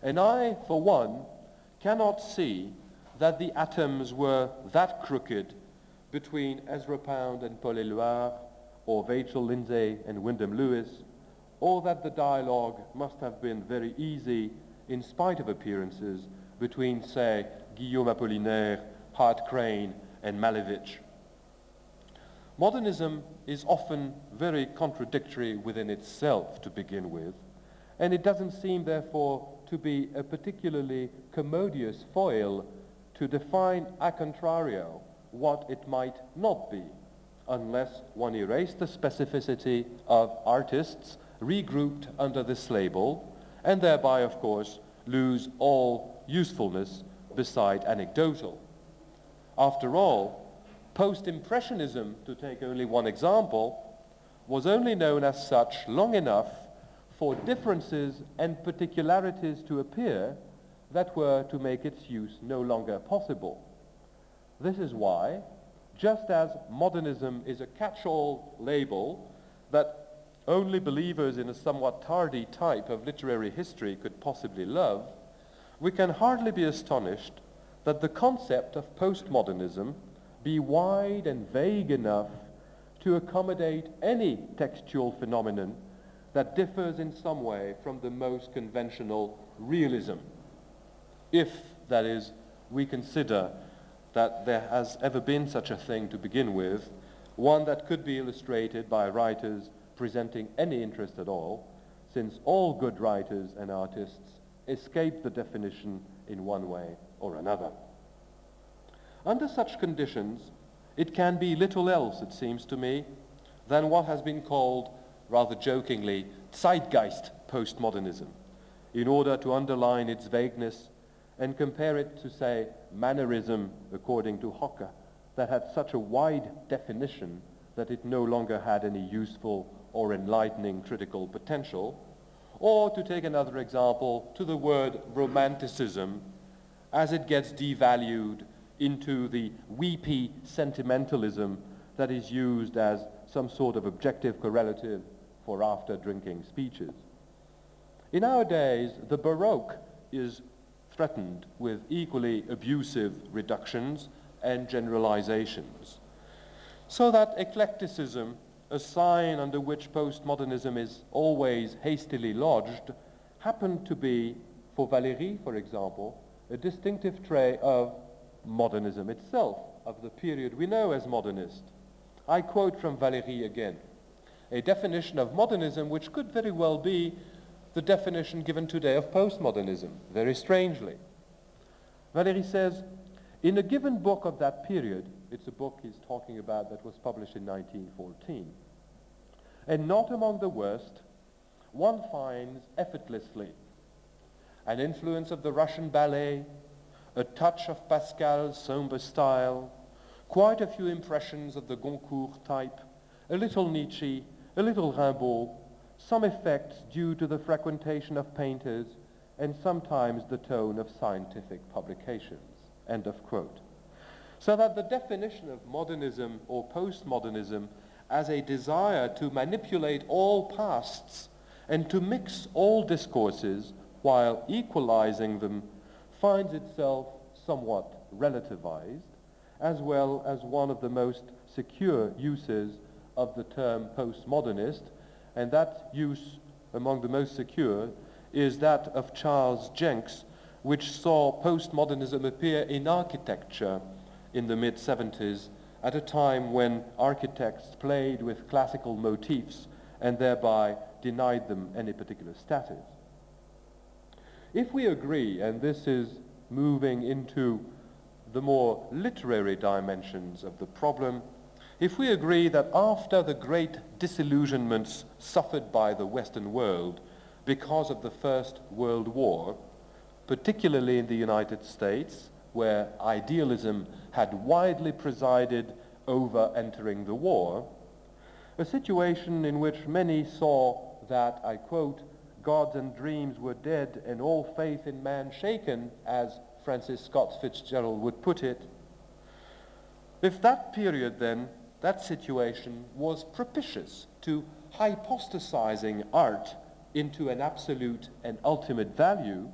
And I, for one, cannot see that the atoms were that crooked between Ezra Pound and Paul Éluard, or Vachel Lindsay and Wyndham Lewis, or that the dialogue must have been very easy in spite of appearances between, say, Guillaume Apollinaire, Hart Crane, and Malevich. Modernism is often very contradictory within itself to begin with, and it doesn't seem, therefore, to be a particularly commodious foil to define a contrario what it might not be, unless one erased the specificity of artists regrouped under this label, and thereby, of course, lose all usefulness beside anecdotal. After all, post-impressionism, to take only one example, was only known as such long enough for differences and particularities to appear that were to make its use no longer possible. This is why, just as modernism is a catch-all label that only believers in a somewhat tardy type of literary history could possibly love, we can hardly be astonished that the concept of postmodernism be wide and vague enough to accommodate any textual phenomenon that differs in some way from the most conventional realism. If, that is, we consider that there has ever been such a thing to begin with, one that could be illustrated by writers presenting any interest at all, since all good writers and artists escape the definition in one way or another. Under such conditions, it can be little else, it seems to me, than what has been called, rather jokingly, zeitgeist postmodernism, in order to underline its vagueness and compare it to, say, mannerism, according to Hocker, that had such a wide definition that it no longer had any useful or enlightening critical potential, or, to take another example, to the word romanticism, as it gets devalued into the weepy sentimentalism that is used as some sort of objective correlative for after-drinking speeches. In our days, the Baroque is threatened with equally abusive reductions and generalizations, so that eclecticism, a sign under which postmodernism is always hastily lodged, happened to be, for Valéry, for example, a distinctive trait of modernism itself, of the period we know as modernist. I quote from Valéry again, a definition of modernism which could very well be the definition given today of postmodernism, very strangely. Valéry says, in a given book of that period, it's a book he's talking about that was published in 1914, and not among the worst, one finds effortlessly an influence of the Russian ballet, a touch of Pascal's somber style, quite a few impressions of the Goncourt type, a little Nietzsche, a little Rimbaud, some effects due to the frequentation of painters, and sometimes the tone of scientific publications, end of quote. So that the definition of modernism or postmodernism as a desire to manipulate all pasts and to mix all discourses while equalizing them finds itself somewhat relativized, as well as one of the most secure uses of the term postmodernist, and that use among the most secure is that of Charles Jenks, which saw postmodernism appear in architecture in the mid-70s at a time when architects played with classical motifs and thereby denied them any particular status. If we agree, and this is moving into the more literary dimensions of the problem, if we agree that after the great disillusionments suffered by the Western world because of the First World War, particularly in the United States, where idealism had widely presided over entering the war, a situation in which many saw that, I quote, gods and dreams were dead and all faith in man shaken, as Francis Scott Fitzgerald would put it. If that period then, that situation was propitious to hypostasizing art into an absolute and ultimate value,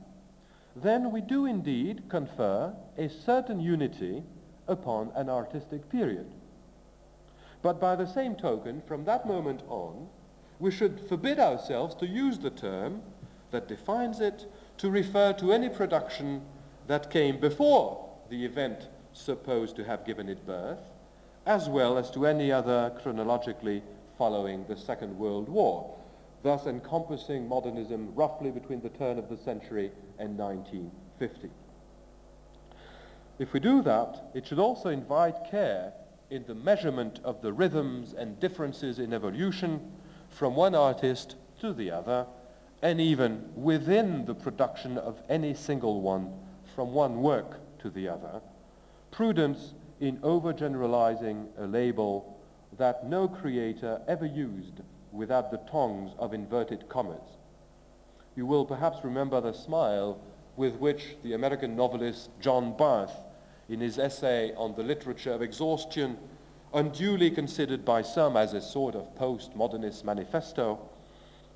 then we do indeed confer a certain unity upon an artistic period. But by the same token, from that moment on, we should forbid ourselves to use the term that defines it to refer to any production that came before the event supposed to have given it birth, as well as to any other chronologically following the Second World War, thus encompassing modernism roughly between the turn of the century and 1950. If we do that, it should also invite care in the measurement of the rhythms and differences in evolution from one artist to the other, and even within the production of any single one, from one work to the other, prudence in overgeneralizing a label that no creator ever used without the tongs of inverted commas. You will perhaps remember the smile with which the American novelist John Barth, in his essay on the literature of exhaustion, unduly considered by some as a sort of postmodernist manifesto,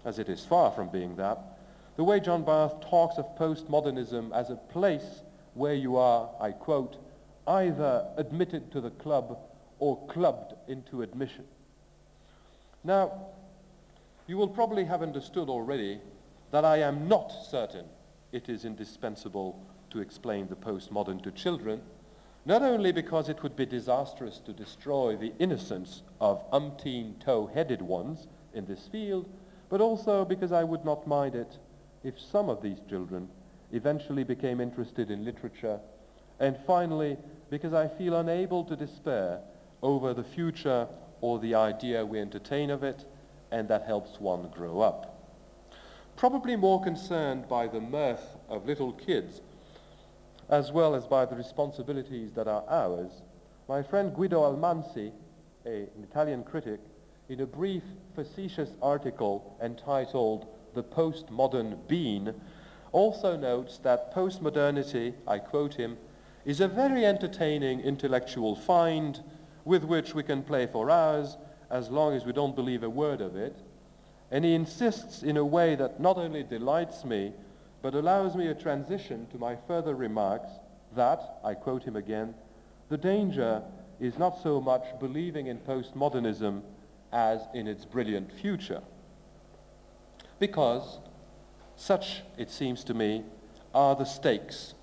as it is far from being that, the way John Barth talks of postmodernism as a place where you are, I quote, either admitted to the club or clubbed into admission. Now, you will probably have understood already that I am not certain it is indispensable to explain the postmodern to children, not only because it would be disastrous to destroy the innocence of umpteen tow-headed ones in this field, but also because I would not mind it if some of these children eventually became interested in literature, and finally because I feel unable to despair over the future or the idea we entertain of it, and that helps one grow up. Probably more concerned by the mirth of little kids, as well as by the responsibilities that are ours, my friend Guido Almansi, an Italian critic, in a brief, facetious article entitled "The Postmodern Bean," also notes that postmodernity, I quote him, is a very entertaining intellectual find with which we can play for hours as long as we don't believe a word of it. And he insists in a way that not only delights me, but allows me a transition to my further remarks that, I quote him again, the danger is not so much believing in postmodernism as in its brilliant future. Because such, it seems to me, are the stakes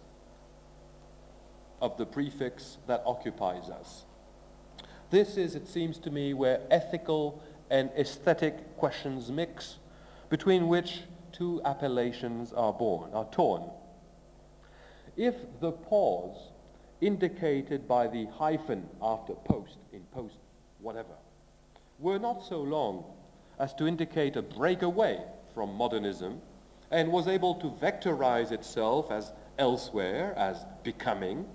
of the prefix that occupies us. This is, it seems to me, where ethical and aesthetic questions mix, between which two appellations are torn. If the pause indicated by the hyphen after post, in post whatever, were not so long as to indicate a breakaway from modernism and was able to vectorize itself as elsewhere, as becoming,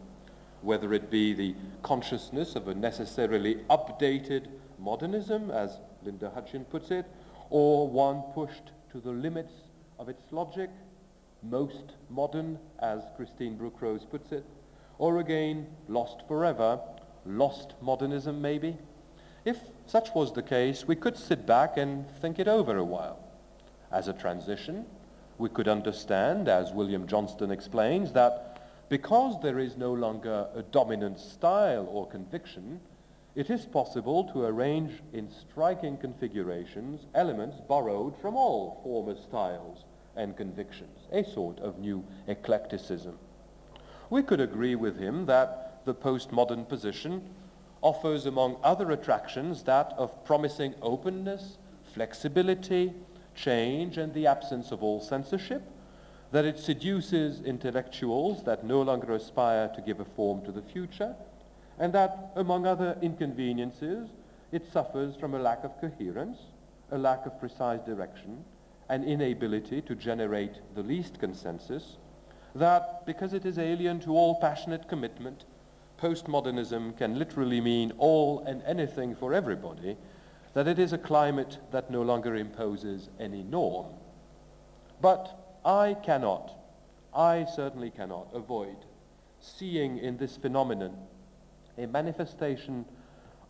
whether it be the consciousness of a necessarily updated modernism, as Linda Hutchin puts it, or one pushed to the limits of its logic, most modern, as Christine Brooke-Rose puts it, or again, lost forever, lost modernism maybe. If such was the case, we could sit back and think it over a while. As a transition, we could understand, as William Johnston explains, that because there is no longer a dominant style or conviction, it is possible to arrange in striking configurations elements borrowed from all former styles and convictions, a sort of new eclecticism. We could agree with him that the postmodern position offers, among other attractions, that of promising openness, flexibility, change, and the absence of all censorship, that it seduces intellectuals that no longer aspire to give a form to the future, and that, among other inconveniences, it suffers from a lack of coherence, a lack of precise direction, an inability to generate the least consensus, that because it is alien to all passionate commitment, postmodernism can literally mean all and anything for everybody, that it is a climate that no longer imposes any norm. But I certainly cannot avoid seeing in this phenomenon a manifestation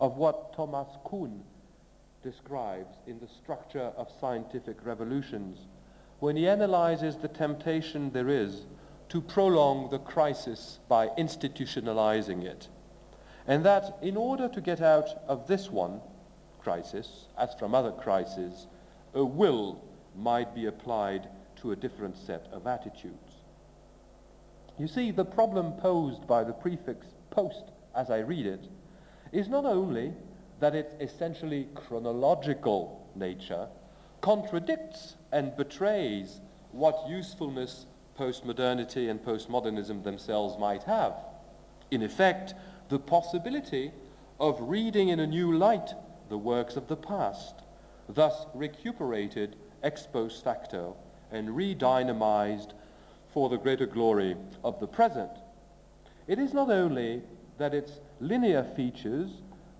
of what Thomas Kuhn describes in the structure of scientific revolutions when he analyzes the temptation there is to prolong the crisis by institutionalizing it. And that in order to get out of this one crisis, as from other crises, a will might be applied to a different set of attitudes. You see, the problem posed by the prefix post, as I read it, is not only that its essentially chronological nature contradicts and betrays what usefulness postmodernity and postmodernism themselves might have. In effect, the possibility of reading in a new light the works of the past, thus recuperated ex post facto and redynamized for the greater glory of the present. It is not only that its linear features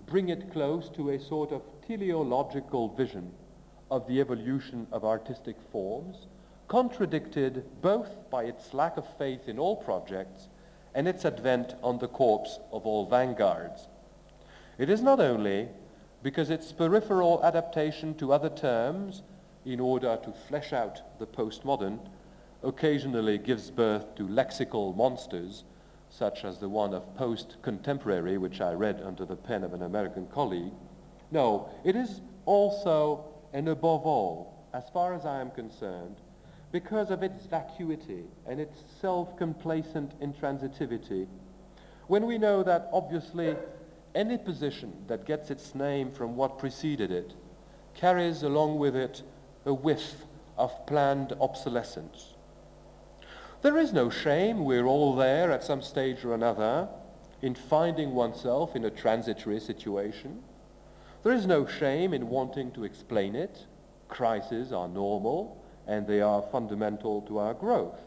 bring it close to a sort of teleological vision of the evolution of artistic forms, contradicted both by its lack of faith in all projects and its advent on the corpse of all vanguards. It is not only because its peripheral adaptation to other terms in order to flesh out the postmodern occasionally gives birth to lexical monsters, such as the one of post-contemporary, which I read under the pen of an American colleague. No, it is also and above all, as far as I am concerned, because of its vacuity and its self-complacent intransitivity, when we know that obviously any position that gets its name from what preceded it carries along with it a whiff of planned obsolescence. There is no shame, we're all there at some stage or another, in finding oneself in a transitory situation. There is no shame in wanting to explain it. Crises are normal, and they are fundamental to our growth.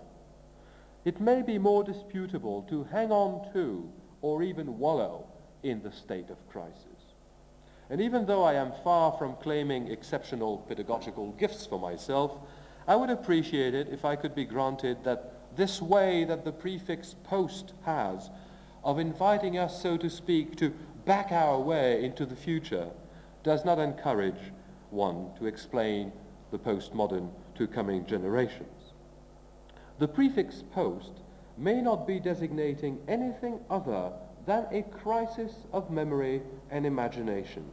It may be more disputable to hang on to, or even wallow in the state of crisis. And even though I am far from claiming exceptional pedagogical gifts for myself, I would appreciate it if I could be granted that this way that the prefix post has of inviting us, so to speak, to back our way into the future does not encourage one to explain the postmodern to coming generations. The prefix post may not be designating anything other than a crisis of memory and imagination,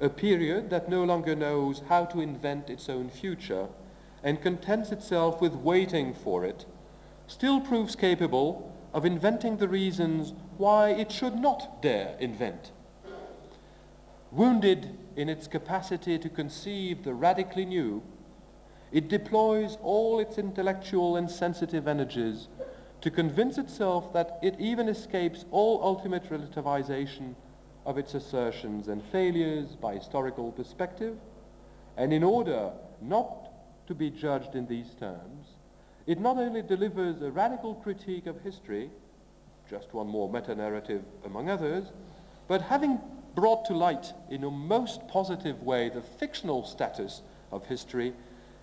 a period that no longer knows how to invent its own future and contents itself with waiting for it, still proves capable of inventing the reasons why it should not dare invent. Wounded in its capacity to conceive the radically new, it deploys all its intellectual and sensitive energies to convince itself that it even escapes all ultimate relativization of its assertions and failures by historical perspective, and in order not to be judged in these terms, it not only delivers a radical critique of history, just one more meta-narrative among others, but having brought to light in a most positive way the fictional status of history,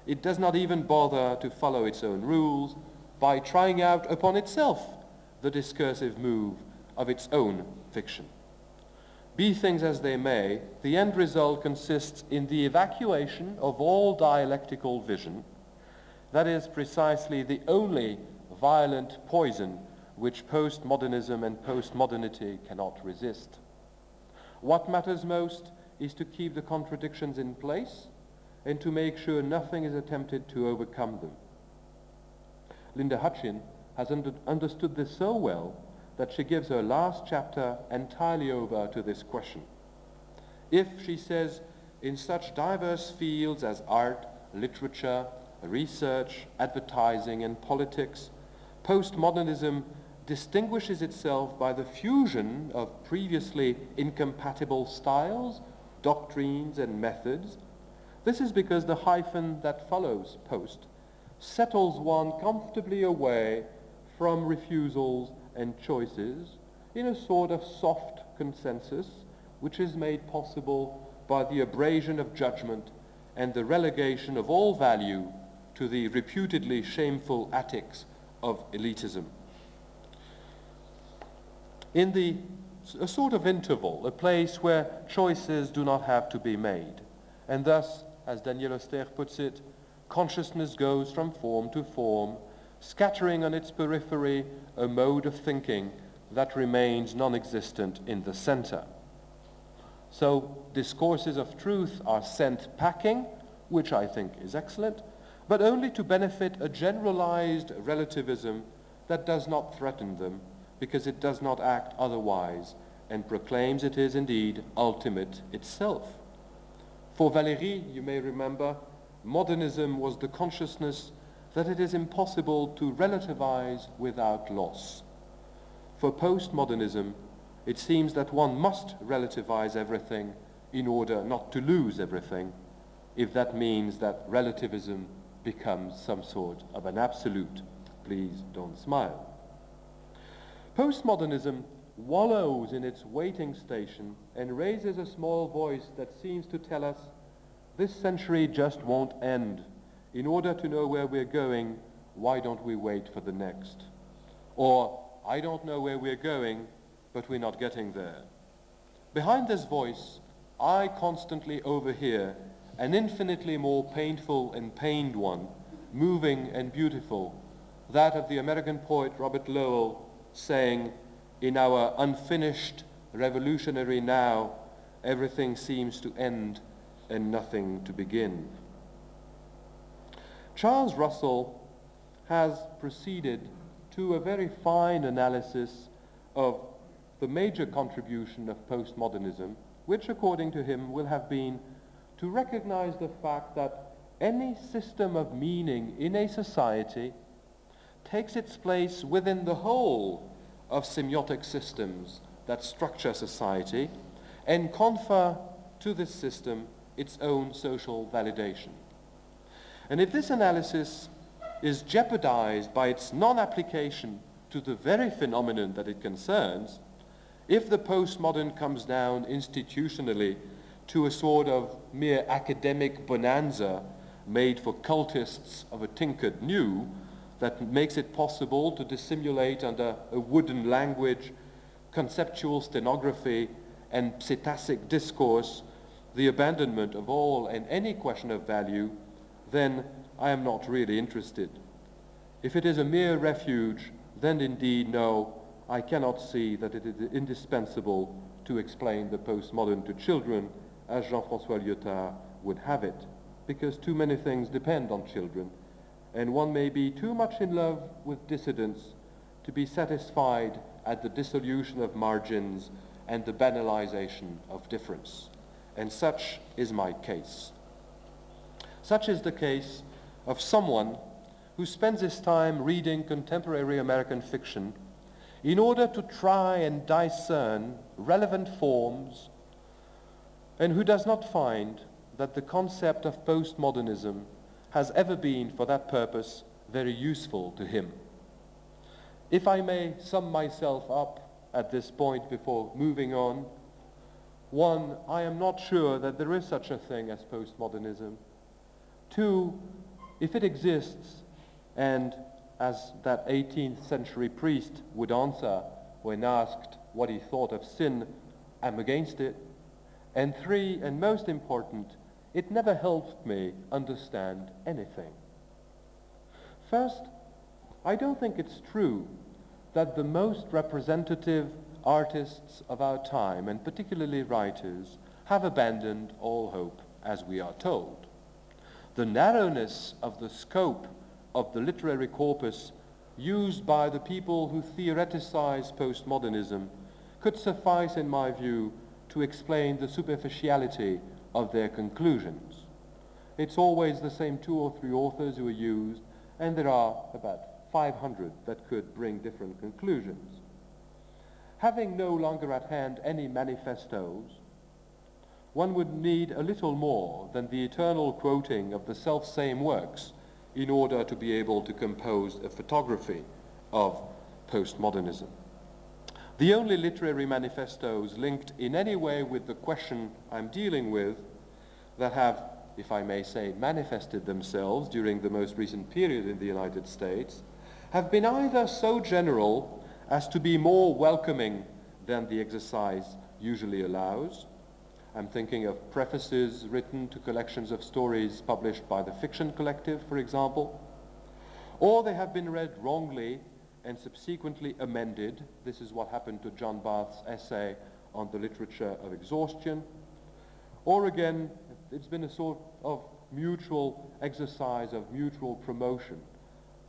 it does not even bother to follow its own rules by trying out upon itself the discursive move of its own fiction. Be things as they may, the end result consists in the evacuation of all dialectical vision. That is precisely the only violent poison which postmodernism and postmodernity cannot resist. What matters most is to keep the contradictions in place and to make sure nothing is attempted to overcome them. Linda Hutchin has understood this so well that she gives her last chapter entirely over to this question. If, she says, in such diverse fields as art, literature, research, advertising, and politics, postmodernism distinguishes itself by the fusion of previously incompatible styles, doctrines, and methods, this is because the hyphen that follows post settles one comfortably away from refusals and choices in a sort of soft consensus which is made possible by the abrasion of judgment and the relegation of all value to the reputedly shameful attics of elitism. In a sort of interval, a place where choices do not have to be made, and thus, as Daniel Oster puts it, consciousness goes from form to form, scattering on its periphery a mode of thinking that remains non-existent in the center. So discourses of truth are sent packing, which I think is excellent, but only to benefit a generalized relativism that does not threaten them, because it does not act otherwise and proclaims it is indeed ultimate itself. For Valéry, you may remember, modernism was the consciousness that it is impossible to relativize without loss. For postmodernism, it seems that one must relativize everything in order not to lose everything, if that means that relativism becomes some sort of an absolute. Please don't smile. Postmodernism wallows in its waiting station and raises a small voice that seems to tell us this century just won't end. In order to know where we're going, why don't we wait for the next? Or, I don't know where we're going, but we're not getting there. Behind this voice, I constantly overhear an infinitely more painful and pained one, moving and beautiful, that of the American poet Robert Lowell saying, "In our unfinished revolutionary now, everything seems to end and nothing to begin." Charles Russell has proceeded to a very fine analysis of the major contribution of postmodernism, which according to him will have been to recognize the fact that any system of meaning in a society takes its place within the whole of semiotic systems that structure society and confer to this system its own social validation. And if this analysis is jeopardized by its non-application to the very phenomenon that it concerns, if the postmodern comes down institutionally to a sort of mere academic bonanza made for cultists of a tinkered new that makes it possible to dissimulate under a wooden language, conceptual stenography, and psittacic discourse the abandonment of all and any question of value, then I am not really interested. If it is a mere refuge, then indeed, no, I cannot see that it is indispensable to explain the postmodern to children as Jean-François Lyotard would have it, because too many things depend on children, and one may be too much in love with dissidence to be satisfied at the dissolution of margins and the banalization of difference. And such is my case. Such is the case of someone who spends his time reading contemporary American fiction in order to try and discern relevant forms, and who does not find that the concept of postmodernism has ever been, for that purpose, very useful to him. If I may sum myself up at this point before moving on, one, I am not sure that there is such a thing as postmodernism. Two, if it exists, and as that 18th century priest would answer when asked what he thought of sin, I'm against it. And three, and most important, it never helped me understand anything. First, I don't think it's true that the most representative artists of our time, and particularly writers, have abandoned all hope, as we are told. The narrowness of the scope of the literary corpus used by the people who theoreticize postmodernism could suffice, in my view, to explain the superficiality of their conclusions. It's always the same 2 or 3 authors who are used, and there are about 500 that could bring different conclusions. Having no longer at hand any manifestos, one would need a little more than the eternal quoting of the self-same works in order to be able to compose a photography of postmodernism. The only literary manifestos linked in any way with the question I'm dealing with that have, if I may say, manifested themselves during the most recent period in the United States have been either so general as to be more welcoming than the exercise usually allows. I'm thinking of prefaces written to collections of stories published by the Fiction Collective, for example, or they have been read wrongly and subsequently amended. This is what happened to John Barth's essay on the literature of exhaustion. Or again, it's been a sort of mutual exercise of mutual promotion,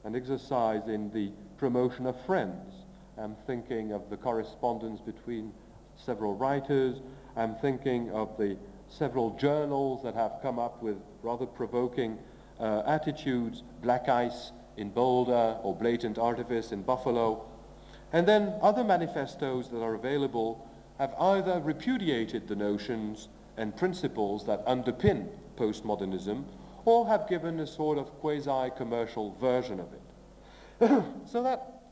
an exercise in the promotion of friends. I'm thinking of the correspondence between several writers. I'm thinking of the several journals that have come up with rather provoking attitudes, Black Ice in Boulder or Blatant Artifice in Buffalo. And then other manifestos that are available have either repudiated the notions and principles that underpin postmodernism, or have given a sort of quasi-commercial version of it. So that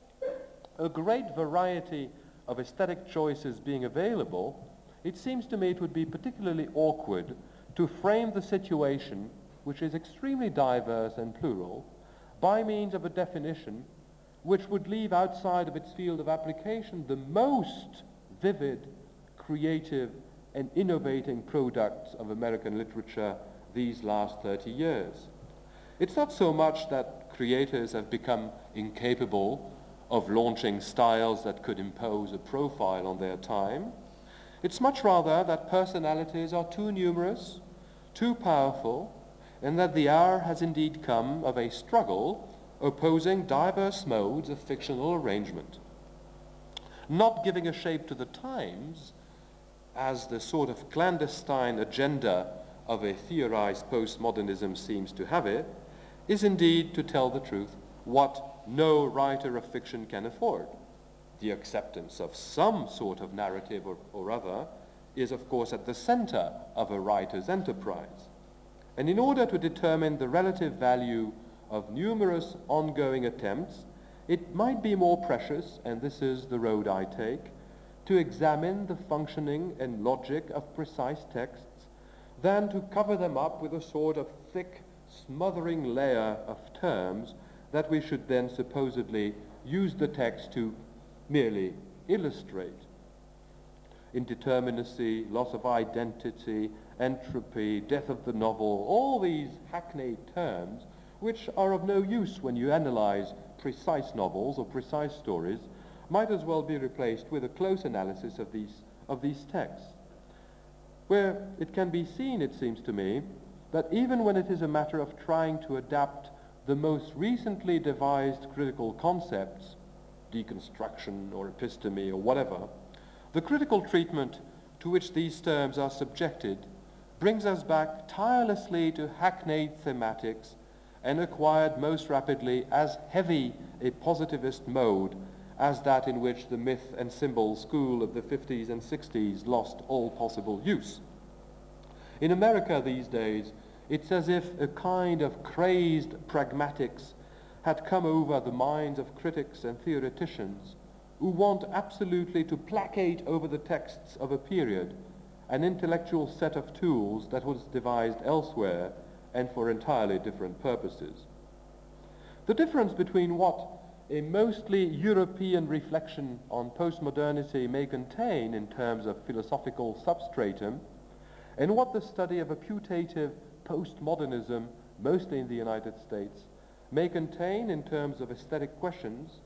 a great variety of aesthetic choices being available, it seems to me it would be particularly awkward to frame the situation, which is extremely diverse and plural, by means of a definition which would leave outside of its field of application the most vivid, creative, and innovating products of American literature these last 30 years. It's not so much that creators have become incapable of launching styles that could impose a profile on their time. It's much rather that personalities are too numerous, too powerful, and that the hour has indeed come of a struggle opposing diverse modes of fictional arrangement. Not giving a shape to the times, as the sort of clandestine agenda of a theorized postmodernism seems to have it, is indeed, to tell the truth, what no writer of fiction can afford. The acceptance of some sort of narrative or other is, of course, at the center of a writer's enterprise. And in order to determine the relative value of numerous ongoing attempts, it might be more precious, and this is the road I take, to examine the functioning and logic of precise texts than to cover them up with a sort of thick, smothering layer of terms that we should then supposedly use the text to merely illustrate. Indeterminacy, loss of identity, entropy, death of the novel, all these hackneyed terms which are of no use when you analyze precise novels or precise stories, might as well be replaced with a close analysis of these texts, where it can be seen, it seems to me, that even when it is a matter of trying to adapt the most recently devised critical concepts, deconstruction or episteme or whatever, the critical treatment to which these terms are subjected brings us back tirelessly to hackneyed thematics and acquired most rapidly as heavy a positivist mode as that in which the myth and symbol school of the 50s and 60s lost all possible use. In America these days, it's as if a kind of crazed pragmatics had come over the minds of critics and theoreticians who want absolutely to placate over the texts of a period an intellectual set of tools that was devised elsewhere and for entirely different purposes. The difference between what a mostly European reflection on postmodernity may contain in terms of philosophical substratum, and what the study of a putative postmodernism, mostly in the United States, may contain in terms of aesthetic questions,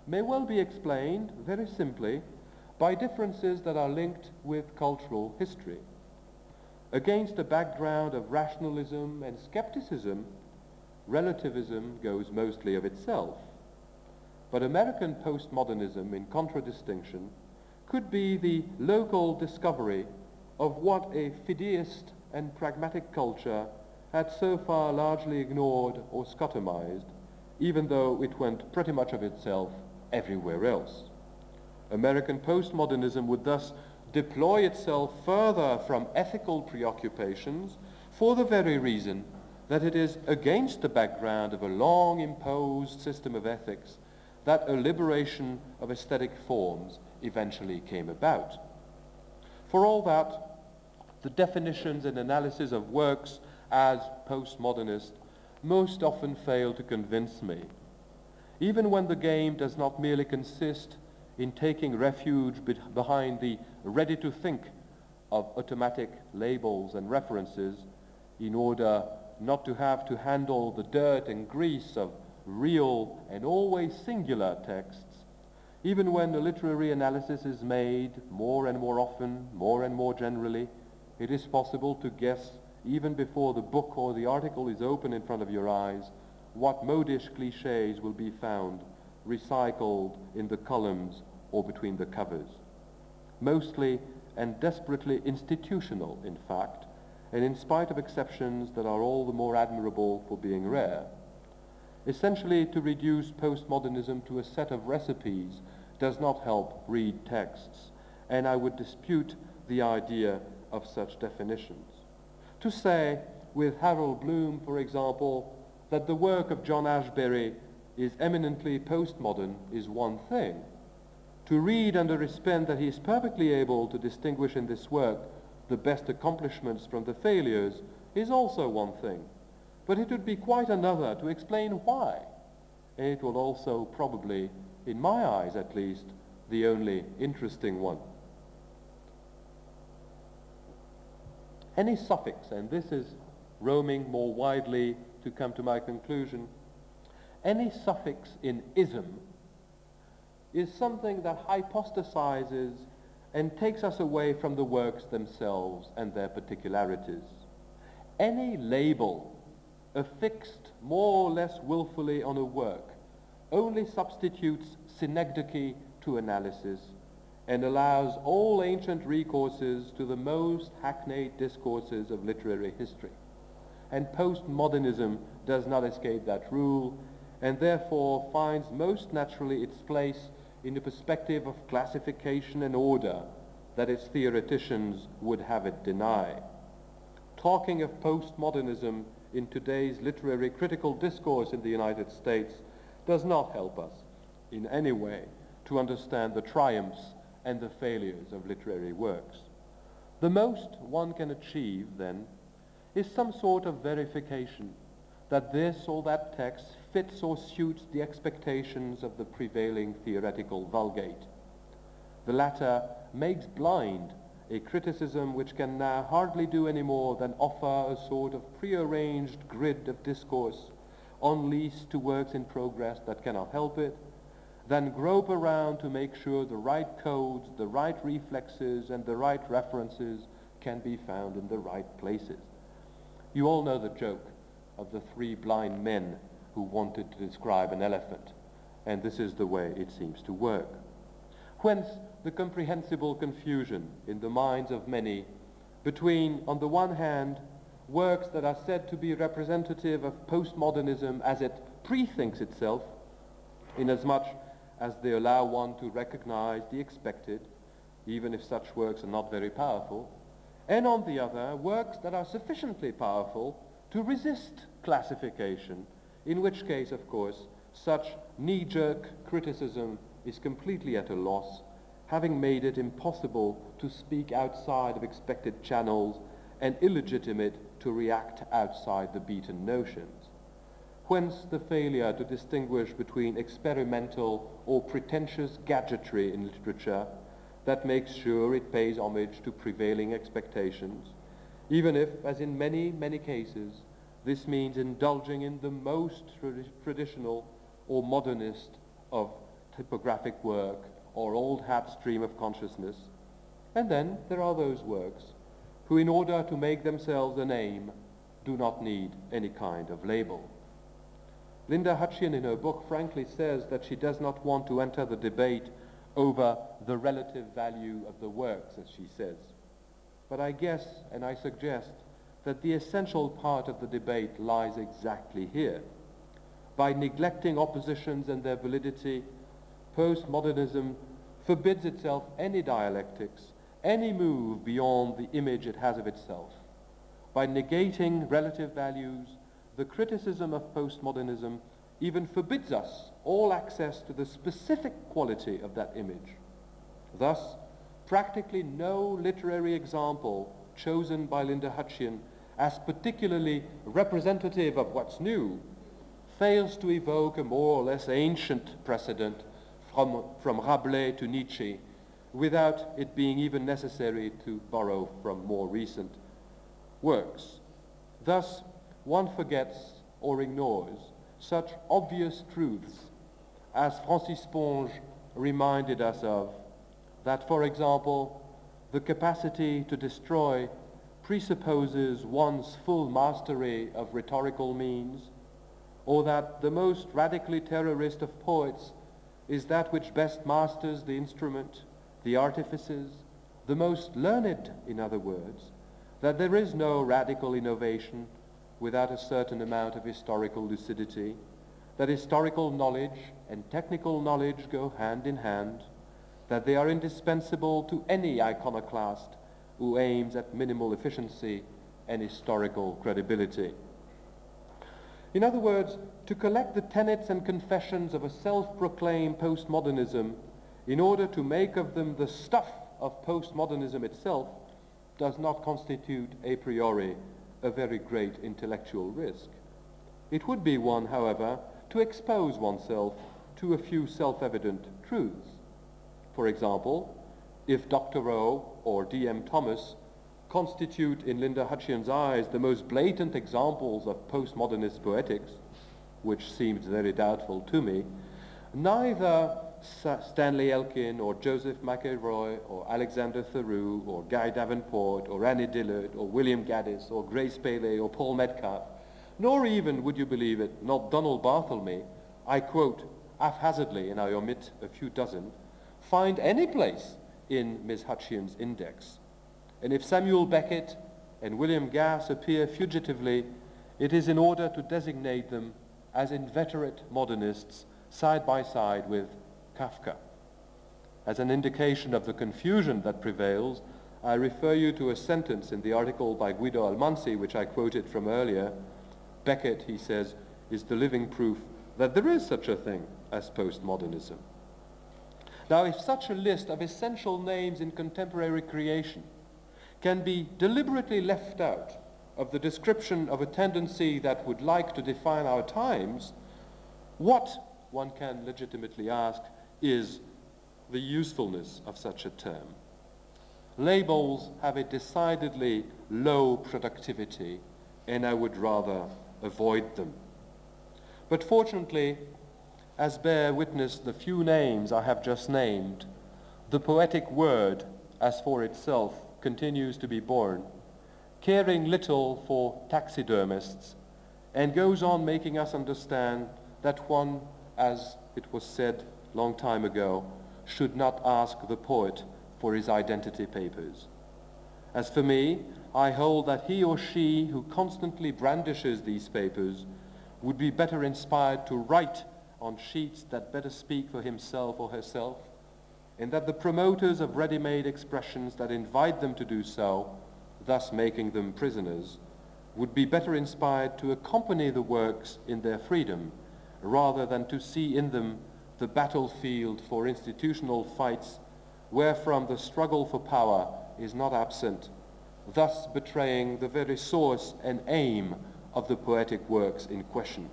may well be explained very simply by differences that are linked with cultural history. Against a background of rationalism and skepticism, relativism goes mostly of itself. But American postmodernism, in contradistinction, could be the local discovery of what a fideist and pragmatic culture had so far largely ignored or scotomized, even though it went pretty much of itself everywhere else. American postmodernism would thus deploy itself further from ethical preoccupations for the very reason that it is against the background of a long imposed system of ethics that a liberation of aesthetic forms eventually came about. For all that, the definitions and analysis of works as postmodernist most often fail to convince me, even when the game does not merely consist in taking refuge behind the ready-to-think of automatic labels and references in order not to have to handle the dirt and grease of real and always singular texts, even when a literary analysis is made more and more often, more and more generally, it is possible to guess, even before the book or the article is open in front of your eyes, what modish clichés will be found recycled in the columns or between the covers. Mostly and desperately institutional, in fact, and in spite of exceptions that are all the more admirable for being rare. Essentially, to reduce postmodernism to a set of recipes does not help read texts, and I would dispute the idea of such definitions. To say, with Harold Bloom, for example, that the work of John Ashbery is eminently postmodern is one thing. To read under his pen that he is perfectly able to distinguish in this work the best accomplishments from the failures is also one thing. But it would be quite another to explain why. And it will also probably, in my eyes at least, the only interesting one. Any suffix, and this is roaming more widely to come to my conclusion, any suffix in ism is something that hypostasizes and takes us away from the works themselves and their particularities. Any label affixed more or less willfully on a work only substitutes synecdoche to analysis and allows all ancient recourses to the most hackneyed discourses of literary history. And postmodernism does not escape that rule, and therefore finds most naturally its place in the perspective of classification and order that its theoreticians would have it deny. Talking of postmodernism in today's literary critical discourse in the United States does not help us in any way to understand the triumphs and the failures of literary works. The most one can achieve, then, is some sort of verification that this or that text fits or suits the expectations of the prevailing theoretical vulgate. The latter makes blind a criticism which can now hardly do any more than offer a sort of prearranged grid of discourse unleashed to works in progress that cannot help it, then grope around to make sure the right codes, the right reflexes, and the right references can be found in the right places. You all know the joke of the three blind men who wanted to describe an elephant, and this is the way it seems to work. Whence the comprehensible confusion in the minds of many between, on the one hand, works that are said to be representative of postmodernism as it pre-thinks itself, inasmuch as they allow one to recognize the expected, even if such works are not very powerful, and on the other, works that are sufficiently powerful to resist classification, in which case, of course, such knee-jerk criticism is completely at a loss, having made it impossible to speak outside of expected channels and illegitimate to react outside the beaten notions. Whence the failure to distinguish between experimental or pretentious gadgetry in literature that makes sure it pays homage to prevailing expectations, even if, as in many, many cases, this means indulging in the most traditional or modernist of typographic work or old hat stream of consciousness. And then there are those works who, in order to make themselves a name, do not need any kind of label. Linda Hutcheon in her book frankly says that she does not want to enter the debate over the relative value of the works, as she says. But I guess, and I suggest, that the essential part of the debate lies exactly here. By neglecting oppositions and their validity, postmodernism forbids itself any dialectics, any move beyond the image it has of itself. By negating relative values, the criticism of postmodernism even forbids us all access to the specific quality of that image. Thus, practically no literary example chosen by Linda Hutcheon as particularly representative of what's new fails to evoke a more or less ancient precedent from Rabelais to Nietzsche, without it being even necessary to borrow from more recent works. Thus, one forgets or ignores such obvious truths as Francis Sponge reminded us of, that, for example, the capacity to destroy presupposes one's full mastery of rhetorical means, or that the most radically terrorist of poets is that which best masters the instrument, the artifices, the most learned, in other words, that there is no radical innovation without a certain amount of historical lucidity, that historical knowledge and technical knowledge go hand in hand, that they are indispensable to any iconoclast who aims at minimal efficiency and historical credibility. In other words, to collect the tenets and confessions of a self-proclaimed postmodernism in order to make of them the stuff of postmodernism itself does not constitute a priori a very great intellectual risk. It would be one, however, to expose oneself to a few self-evident truths. For example, if Dr. Rowe or D.M. Thomas constitute in Linda Hutchion's eyes the most blatant examples of postmodernist poetics, which seems very doubtful to me, neither Stanley Elkin or Joseph McElroy or Alexander Theroux or Guy Davenport or Annie Dillard or William Gaddis or Grace Paley or Paul Metcalf, nor even, would you believe it, not Donald Barthelme, I quote haphazardly, and I omit a few dozen, find any place in Miss Hutchion's index. And if Samuel Beckett and William Gass appear fugitively, it is in order to designate them as inveterate modernists side by side with Kafka. As an indication of the confusion that prevails, I refer you to a sentence in the article by Guido Almansi, which I quoted from earlier. Beckett, he says, is the living proof that there is such a thing as postmodernism. Now, if such a list of essential names in contemporary creation can be deliberately left out of the description of a tendency that would like to define our times, what, one can legitimately ask, is the usefulness of such a term? Labels have a decidedly low productivity, and I would rather avoid them. But fortunately, as bear witness the few names I have just named, the poetic word, as for itself, continues to be born, caring little for taxidermists, and goes on making us understand that one, as it was said long time ago, should not ask the poet for his identity papers. As for me, I hold that he or she who constantly brandishes these papers would be better inspired to write on sheets that better speak for himself or herself, and that the promoters of ready-made expressions that invite them to do so, thus making them prisoners, would be better inspired to accompany the works in their freedom, rather than to see in them the battlefield for institutional fights wherefrom the struggle for power is not absent, thus betraying the very source and aim of the poetic works in question.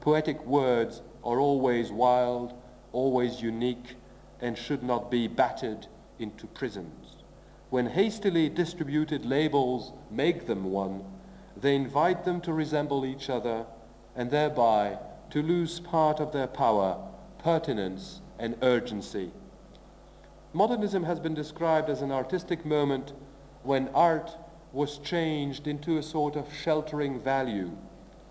Poetic words are always wild, always unique, and should not be battered into prisons. When hastily distributed labels make them one, they invite them to resemble each other, and thereby to lose part of their power, pertinence, and urgency. Modernism has been described as an artistic moment when art was changed into a sort of sheltering value,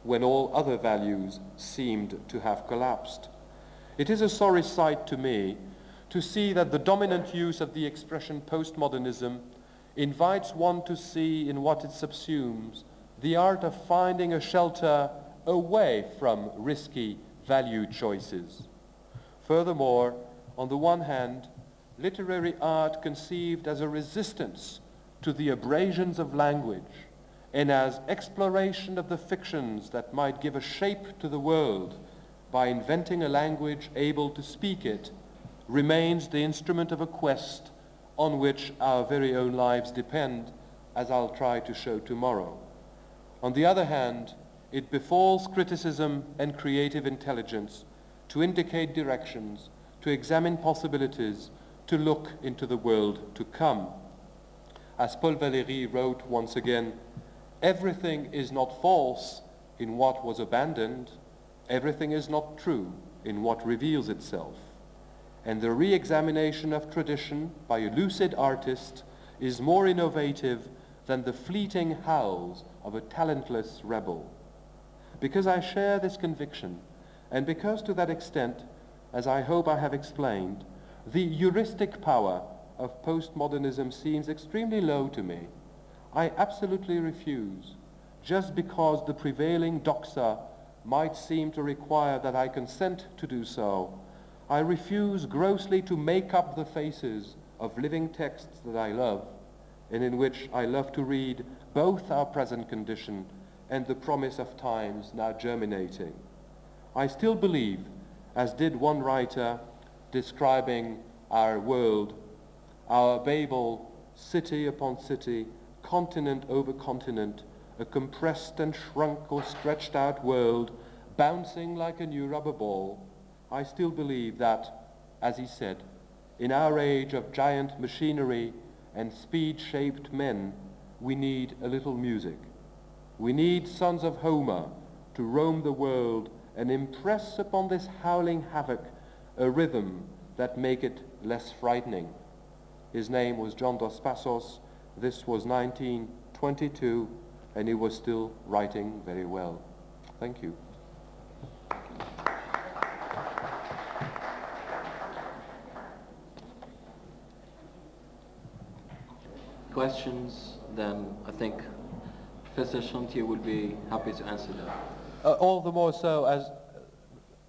when all other values seemed to have collapsed. It is a sorry sight to me to see that the dominant use of the expression postmodernism invites one to see in what it subsumes the art of finding a shelter away from risky value choices. Furthermore, on the one hand, literary art conceived as a resistance to the abrasions of language and as exploration of the fictions that might give a shape to the world by inventing a language able to speak it, remains the instrument of a quest on which our very own lives depend, as I'll try to show tomorrow. On the other hand, it befalls criticism and creative intelligence to indicate directions, to examine possibilities, to look into the world to come. As Paul Valéry wrote once again, everything is not false in what was abandoned, Everything is not true in what reveals itself, and the re-examination of tradition by a lucid artist is more innovative than the fleeting howls of a talentless rebel. Because I share this conviction, and because to that extent, as I hope I have explained, the heuristic power of postmodernism seems extremely low to me, I absolutely refuse, just because the prevailing doxa might seem to require that I consent to do so, I refuse grossly to make up the faces of living texts that I love, and in which I love to read both our present condition and the promise of times now germinating. I still believe, as did one writer describing our world, our Babel, city upon city, continent over continent, a compressed and shrunk or stretched out world, bouncing like a new rubber ball, I still believe that, as he said, in our age of giant machinery and speed-shaped men, we need a little music. We need sons of Homer to roam the world and impress upon this howling havoc a rhythm that make it less frightening. His name was John Dos Passos. This was 1922, and he was still writing very well. Thank you. Questions? Then I think Professor Chenetier will be happy to answer them. All the more so as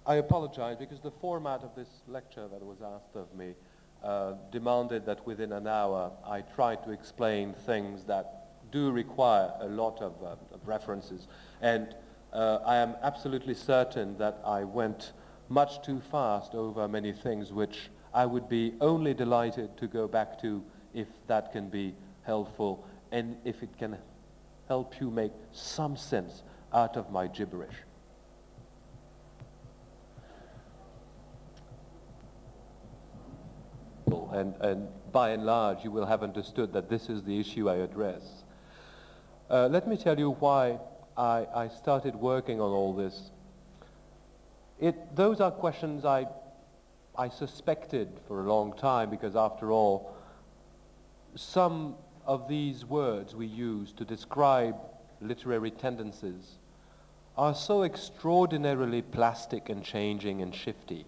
I apologize because the format of this lecture that was asked of me demanded that within an hour I try to explain things that do require a lot of references, and I am absolutely certain that I went much too fast over many things which I would be only delighted to go back to if that can be helpful and if it can help you make some sense out of my gibberish. And by and large, you will have understood that this is the issue I address. Let me tell you why I started working on all this. Those are questions I suspected for a long time, because after all, some of these words we use to describe literary tendencies are so extraordinarily plastic and changing and shifty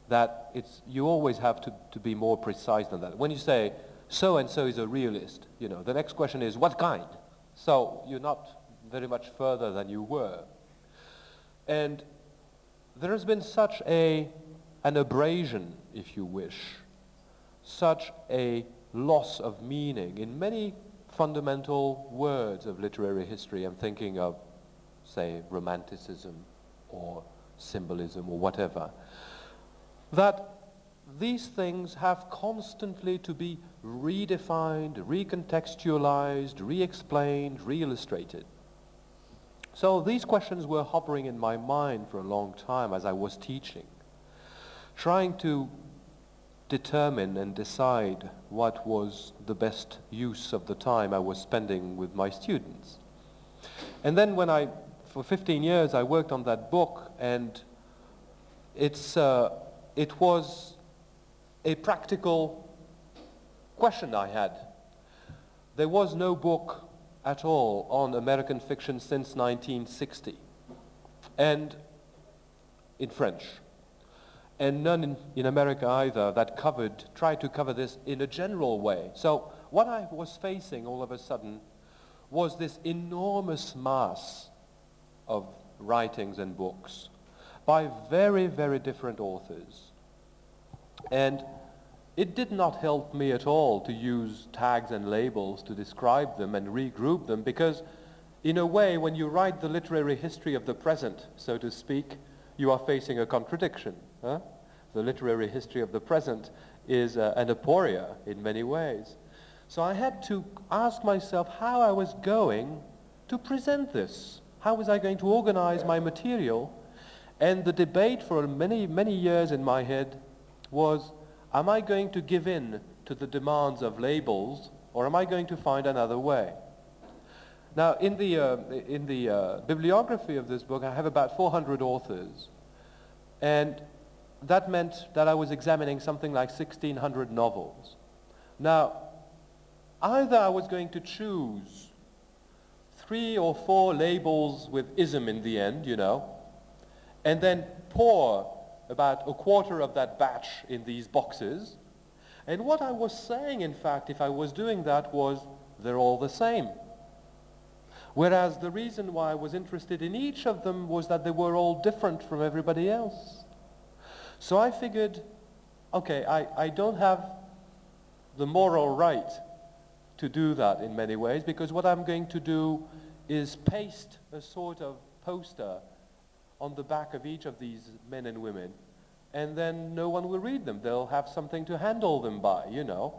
that you always have to be more precise than that. When you say, so-and-so is a realist, the next question is, what kind? So you're not very much further than you were. And there has been such an abrasion, if you wish, such a loss of meaning in many fundamental words of literary history. I'm thinking of, say, romanticism or symbolism or whatever, that these things have constantly to be redefined, recontextualized, re-explained, re-illustrated. So these questions were hovering in my mind for a long time as I was teaching, trying to determine and decide what was the best use of the time I was spending with my students. And then for 15 years, I worked on that book, and it was a practical question I had. There was no book at all on American fiction since 1960, and in French. And none in America either that tried to cover this in a general way. So what I was facing all of a sudden was this enormous mass of writings and books by very, very different authors. And it did not help me at all to use tags and labels to describe them and regroup them, because in a way, when you write the literary history of the present, so to speak, you are facing a contradiction. Huh? The literary history of the present is an aporia in many ways. So I had to ask myself how I was going to present this. How was I going to organize my material? And the debate for many, many years in my head was, am I going to give in to the demands of labels, or am I going to find another way? Now, in the bibliography of this book, I have about 400 authors, and that meant that I was examining something like 1,600 novels. Now, either I was going to choose 3 or 4 labels with ism in the end, you know, and then pour about a quarter of that batch in these boxes. And what I was saying, in fact, if I was doing that, was they're all the same. Whereas the reason why I was interested in each of them was that they were all different from everybody else. So I figured, okay, I don't have the moral right to do that in many ways, because what I'm going to do is paste a sort of poster on the back of each of these men and women, and then no one will read them. They'll have something to handle them by, you know.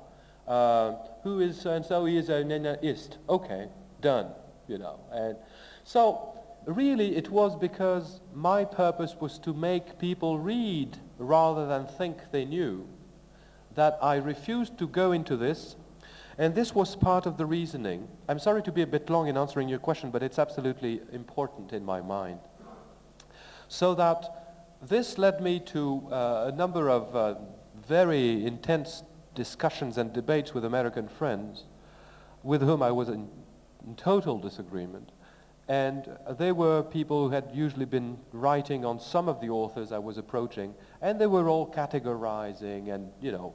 Who is so-and-so? He is an E.N.S. Okay, done, you know. And so really it was because my purpose was to make people read rather than think they knew that I refused to go into this. And this was part of the reasoning. I'm sorry to be a bit long in answering your question, but it's absolutely important in my mind. So that this led me to a number of very intense discussions and debates with American friends with whom I was in total disagreement. And they were people who had usually been writing on some of the authors I was approaching, and they were all categorizing and, you know,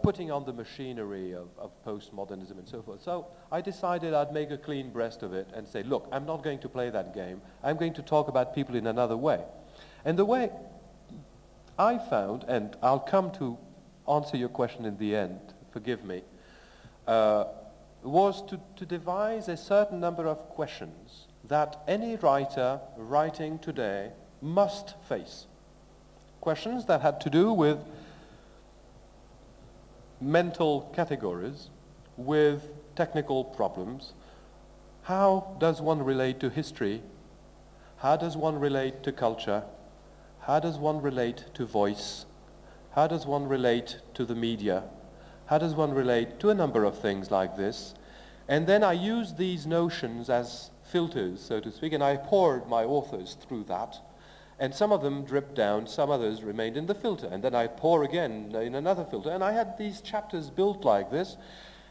putting on the machinery of postmodernism and so forth. So I decided I'd make a clean breast of it and say, look, I'm not going to play that game. I'm going to talk about people in another way. And the way I found, and I'll come to answer your question in the end, forgive me, was to devise a certain number of questions that any writer writing today must face. Questions that had to do with mental categories, with technical problems. How does one relate to history? How does one relate to culture? How does one relate to voice? How does one relate to the media? How does one relate to a number of things like this? And then I used these notions as filters, so to speak, and I poured my authors through that. And some of them dripped down, some others remained in the filter. And then I pour again in another filter. And I had these chapters built like this.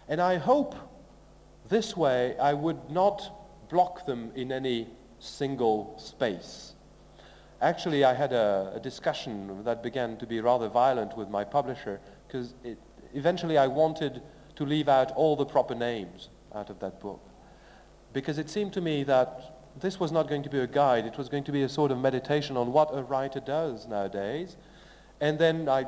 And I hope this way I would not block them in any single space. Actually, I had a discussion that began to be rather violent with my publisher, because eventually I wanted to leave out all the proper names out of that book. Because it seemed to me that this was not going to be a guide, it was going to be a sort of meditation on what a writer does nowadays. And then I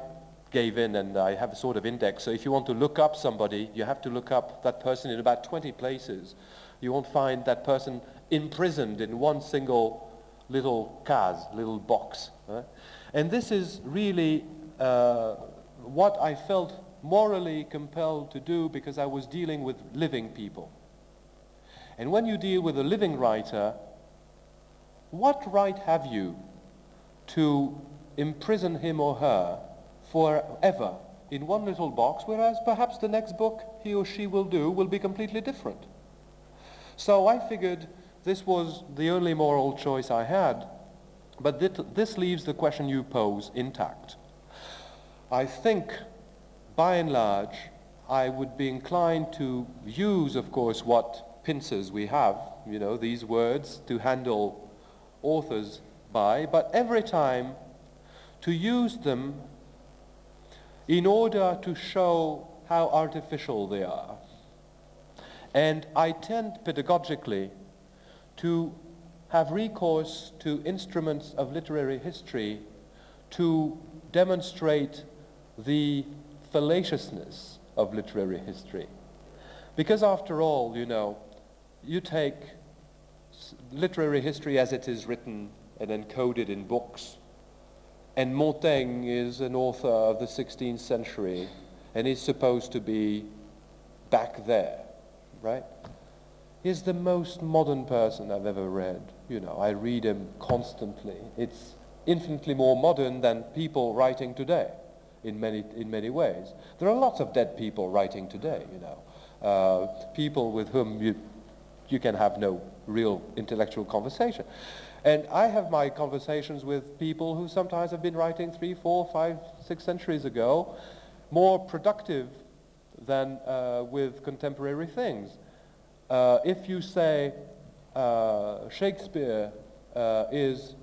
gave in, and I have a sort of index. So if you want to look up somebody, you have to look up that person in about 20 places. You won't find that person imprisoned in one single little case, little box. Right? And this is really what I felt morally compelled to do, because I was dealing with living people. And when you deal with a living writer, what right have you to imprison him or her forever in one little box, whereas perhaps the next book he or she will do will be completely different? So I figured this was the only moral choice I had, but this leaves the question you pose intact. I think, by and large, I would be inclined to use, of course, what pincers we have, you know, these words to handle authors by, but every time to use them in order to show how artificial they are. And I tend pedagogically to have recourse to instruments of literary history to demonstrate the fallaciousness of literary history. Because after all, you know, you take literary history as it is written and encoded in books, and Montaigne is an author of the 16th century, and he's supposed to be back there, right? He's the most modern person I've ever read. You know, I read him constantly. It's infinitely more modern than people writing today in many ways. There are lots of dead people writing today, you know. People with whom you can have no real intellectual conversation. And I have my conversations with people who sometimes have been writing 3, 4, 5, 6 centuries ago, more productive than with contemporary things. If you say Shakespeare is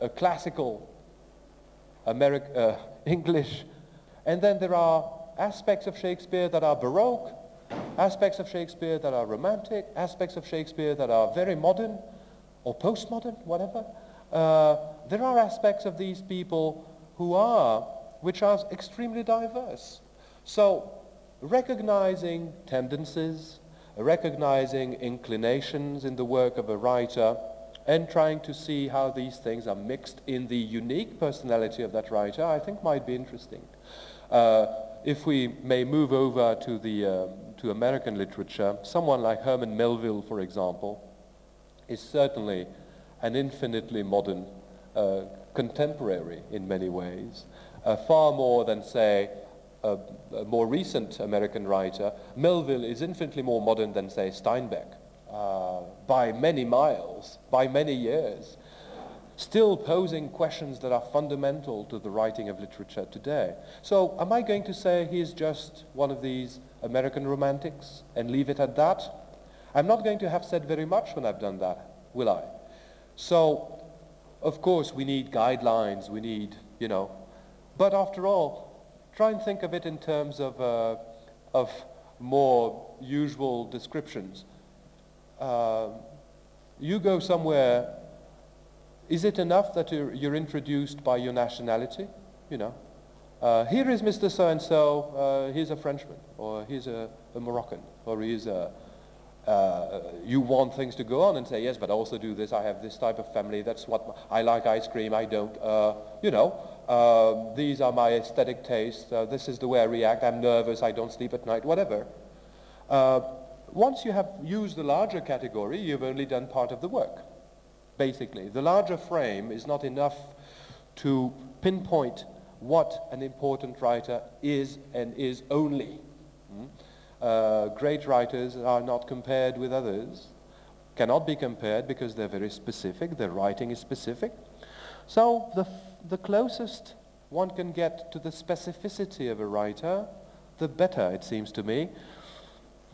a classical English, and then there are aspects of Shakespeare that are Baroque, aspects of Shakespeare that are Romantic, aspects of Shakespeare that are very modern, or postmodern, whatever. There are aspects of these people which are extremely diverse. So recognizing tendencies, recognizing inclinations in the work of a writer, and trying to see how these things are mixed in the unique personality of that writer, I think might be interesting. If we may move over to American literature, someone like Herman Melville, for example, is certainly an infinitely modern contemporary in many ways, far more than, say, a more recent American writer. Melville is infinitely more modern than, say, Steinbeck, by many miles, by many years, still posing questions that are fundamental to the writing of literature today. So am I going to say he's just one of these American romantics and leave it at that? I'm not going to have said very much when I've done that, will I? So, of course, we need guidelines, we need, but after all, try and think of it in terms of more usual descriptions. You go somewhere, is it enough that you're introduced by your nationality? Here is Mr. So-and-so, he's a Frenchman, or he's a Moroccan, or he's you want things to go on and say, yes, but I also do this, I have this type of family, that's what, I like ice cream, I don't, these are my aesthetic tastes, this is the way I react, I'm nervous, I don't sleep at night, whatever. Once you have used the larger category, you've only done part of the work, basically. The larger frame is not enough to pinpoint what an important writer is and is only. Great writers are not compared with others, cannot be compared because they're very specific, their writing is specific. So the closest one can get to the specificity of a writer, the better, it seems to me,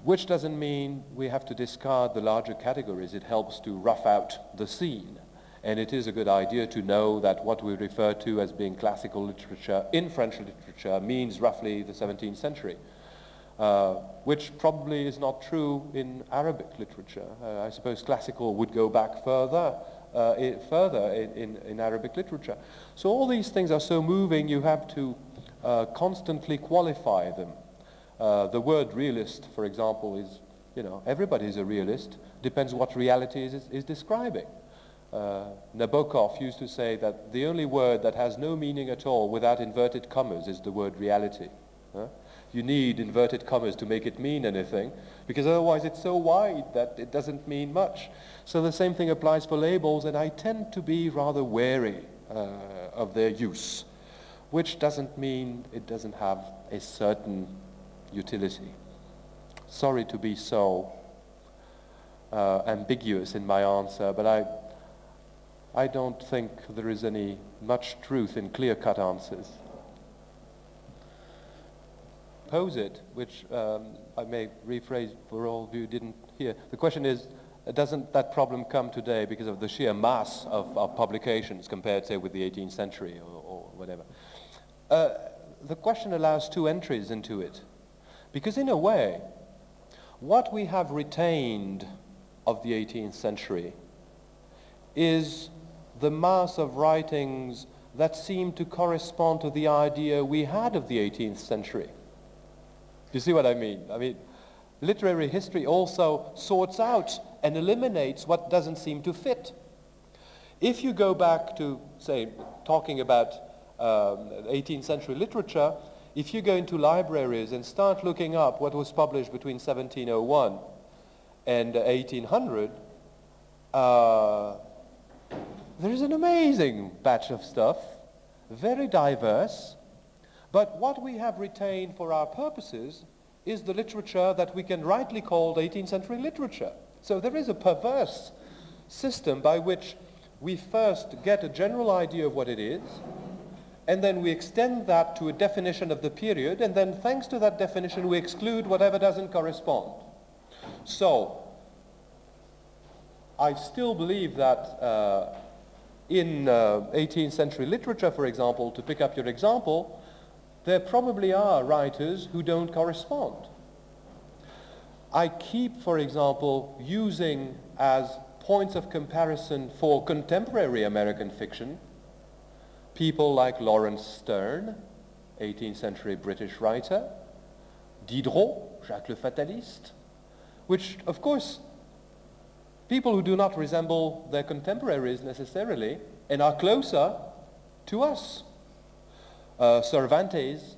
which doesn't mean we have to discard the larger categories. It helps to rough out the scene. And it is a good idea to know that what we refer to as being classical literature in French literature means roughly the 17th century, which probably is not true in Arabic literature. I suppose classical would go back further in Arabic literature. So all these things are so moving, you have to constantly qualify them. The word realist, for example, is, everybody is a realist, depends what reality is describing. Nabokov used to say that the only word that has no meaning at all without inverted commas is the word reality. You need inverted commas to make it mean anything, because otherwise it's so wide that it doesn't mean much. So the same thing applies for labels, and I tend to be rather wary of their use, which doesn't mean it doesn't have a certain utility. Sorry to be so ambiguous in my answer, but I don't think there is any much truth in clear-cut answers. Pose it, which I may rephrase for all of you who didn't hear. The question is, doesn't that problem come today because of the sheer mass of publications compared, say, with the 18th century or whatever? The question allows two entries into it. Because in a way, what we have retained of the 18th century is the mass of writings that seem to correspond to the idea we had of the 18th century. You see what I mean? I mean, literary history also sorts out and eliminates what doesn't seem to fit. If you go back to, say, talking about 18th century literature, if you go into libraries and start looking up what was published between 1701 and 1800, there is an amazing batch of stuff, very diverse, but what we have retained for our purposes is the literature that we can rightly call 18th century literature. So there is a perverse system by which we first get a general idea of what it is, and then we extend that to a definition of the period, and then thanks to that definition we exclude whatever doesn't correspond. So I still believe that in 18th century literature, for example, to pick up your example, there probably are writers who don't correspond. I keep, for example, using as points of comparison for contemporary American fiction people like Lawrence Sterne, 18th century British writer, Diderot, Jacques le Fataliste, which, of course, people who do not resemble their contemporaries necessarily and are closer to us. Cervantes,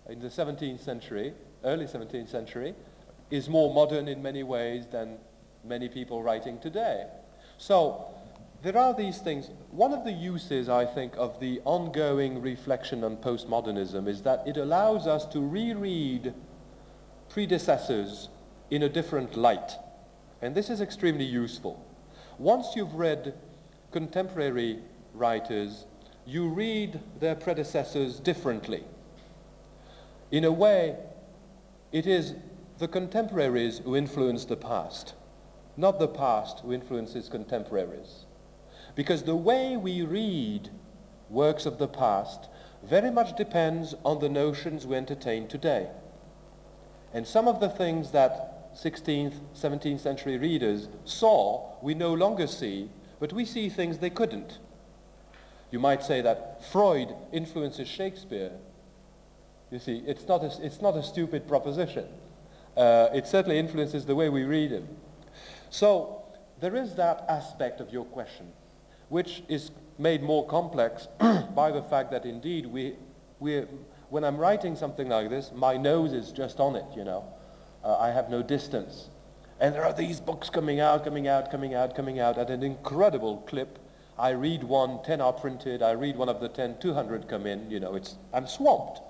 in the 17th century, early 17th century, is more modern in many ways than many people writing today. So there are these things. One of the uses, I think, of the ongoing reflection on postmodernism is that it allows us to reread predecessors in a different light. And this is extremely useful. Once you've read contemporary writers, you read their predecessors differently. In a way, it is the contemporaries who influence the past, not the past who influences contemporaries. Because the way we read works of the past very much depends on the notions we entertain today. And some of the things that 16th, 17th century readers saw, we no longer see, but we see things they couldn't. You might say that Freud influences Shakespeare. You see, it's not a stupid proposition. It certainly influences the way we read him. So there is that aspect of your question, which is made more complex by the fact that indeed when I'm writing something like this, my nose is just on it, you know. I have no distance. And there are these books coming out at an incredible clip. I read one, 10 are printed. I read one of the 10, 200 come in. You know, I'm swamped.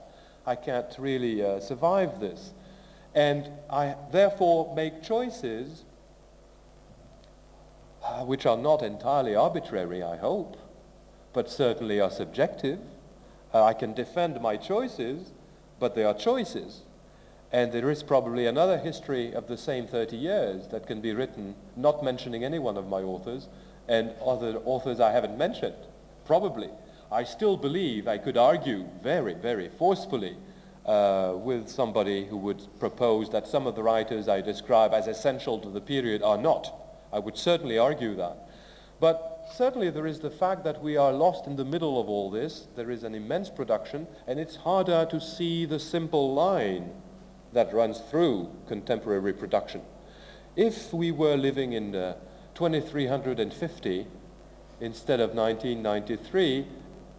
I can't really survive this. And I therefore make choices which are not entirely arbitrary, I hope, but certainly are subjective. I can defend my choices, but they are choices. And there is probably another history of the same 30 years that can be written, not mentioning any one of my authors, and other authors I haven't mentioned, probably. I still believe I could argue very, very forcefully with somebody who would propose that some of the writers I describe as essential to the period are not. I would certainly argue that. But certainly there is the fact that we are lost in the middle of all this. There is an immense production, and it's harder to see the simple line that runs through contemporary production. If we were living in 2350 instead of 1993,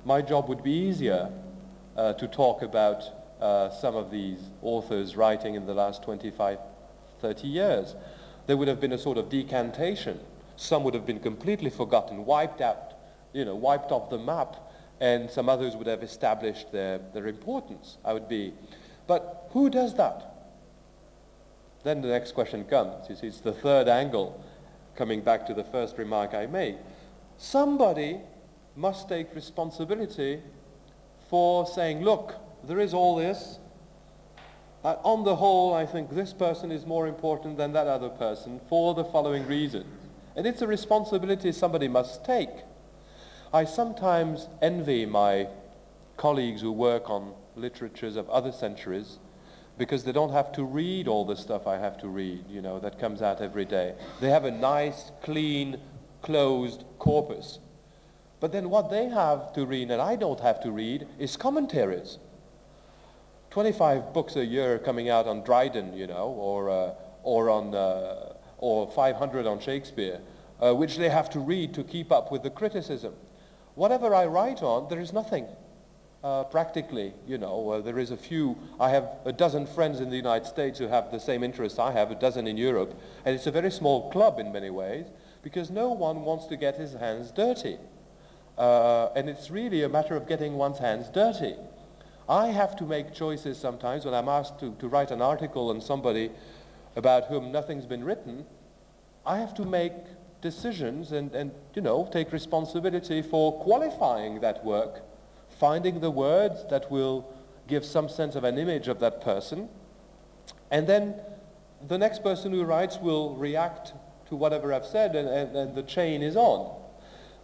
my job would be easier to talk about some of these authors writing in the last 25, 30 years. There would have been a sort of decantation. Some would have been completely forgotten, wiped out, wiped off the map, and some others would have established their importance. But who does that? Then the next question comes. You see, it's the third angle, coming back to the first remark I made. Somebody must take responsibility for saying, look, there is all this. On the whole, I think this person is more important than that other person for the following reasons. And it's a responsibility somebody must take. I sometimes envy my colleagues who work on literatures of other centuries because they don't have to read all the stuff I have to read, that comes out every day. They have a nice, clean, closed corpus. But then what they have to read and I don't have to read is commentaries. 25 books a year coming out on Dryden, or 500 on Shakespeare, which they have to read to keep up with the criticism. Whatever I write on, there is nothing practically. There is a few. I have a dozen friends in the United States who have the same interests I have, a dozen in Europe, and it's a very small club in many ways because no one wants to get his hands dirty. And it's really a matter of getting one's hands dirty. I have to make choices sometimes when I'm asked to write an article on somebody about whom nothing's been written. I have to make decisions and you know, take responsibility for qualifying that work, finding the words that will give some sense of an image of that person, and then the next person who writes will react to whatever I've said, and the chain is on.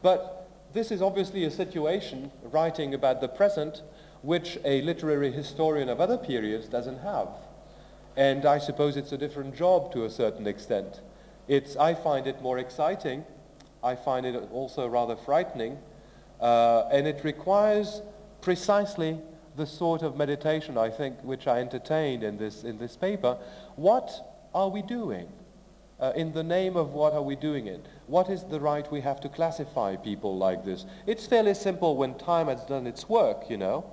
But this is obviously a situation, writing about the present, which a literary historian of other periods doesn't have. And I suppose it's a different job to a certain extent. I find it more exciting. I find it also rather frightening. And it requires precisely the sort of meditation, I think, which I entertained in this paper. What are we doing? In the name of what are we doing it? What is the right we have to classify people like this? It's fairly simple when time has done its work, you know.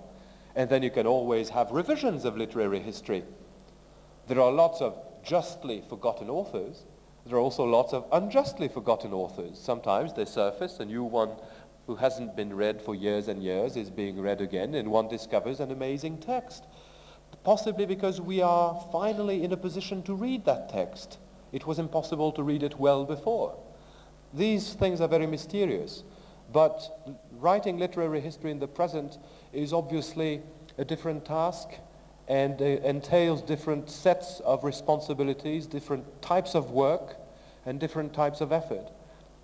And then you can always have revisions of literary history. There are lots of justly forgotten authors. There are also lots of unjustly forgotten authors. Sometimes they surface, a new one who hasn't been read for years and years is being read again, and one discovers an amazing text. Possibly because we are finally in a position to read that text. It was impossible to read it well before. These things are very mysterious, but writing literary history in the present is obviously a different task and entails different sets of responsibilities, different types of work, and different types of effort.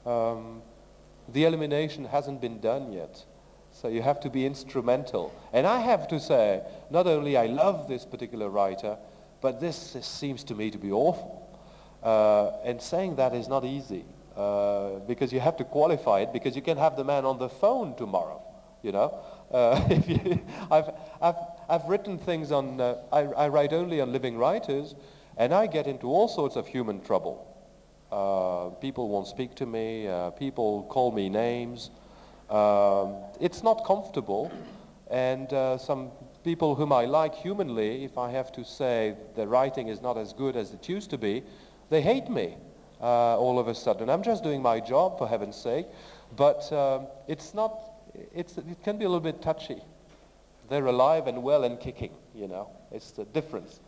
The elimination hasn't been done yet, so you have to be instrumental. And I have to say, not only I love this particular writer, but this seems to me to be awful. And saying that is not easy, because you have to qualify it, because you can have the man on the phone tomorrow, you know. I've written things on, I write only on living writers, and I get into all sorts of human trouble. People won't speak to me, people call me names. It's not comfortable, and some people whom I like humanly, if I have to say the writing is not as good as it used to be, they hate me all of a sudden. I'm just doing my job, for heaven's sake, but it can be a little bit touchy. They're alive and well and kicking, you know. It's the difference.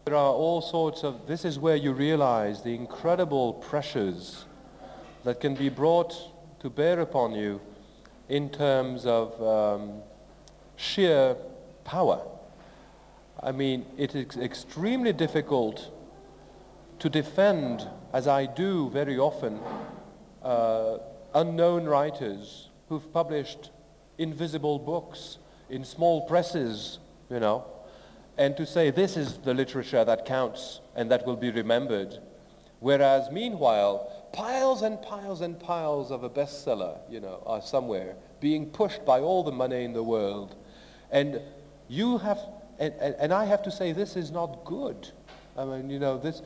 There are all sorts of, this is where you realize the incredible pressures that can be brought to bear upon you in terms of sheer power. I mean, it is extremely difficult to defend, as I do very often, unknown writers who've published invisible books in small presses, you know, and to say this is the literature that counts and that will be remembered. Whereas meanwhile, piles and piles and piles of a bestseller, you know, are somewhere being pushed by all the money in the world. And you have, and I have to say this is not good. I mean, you know, this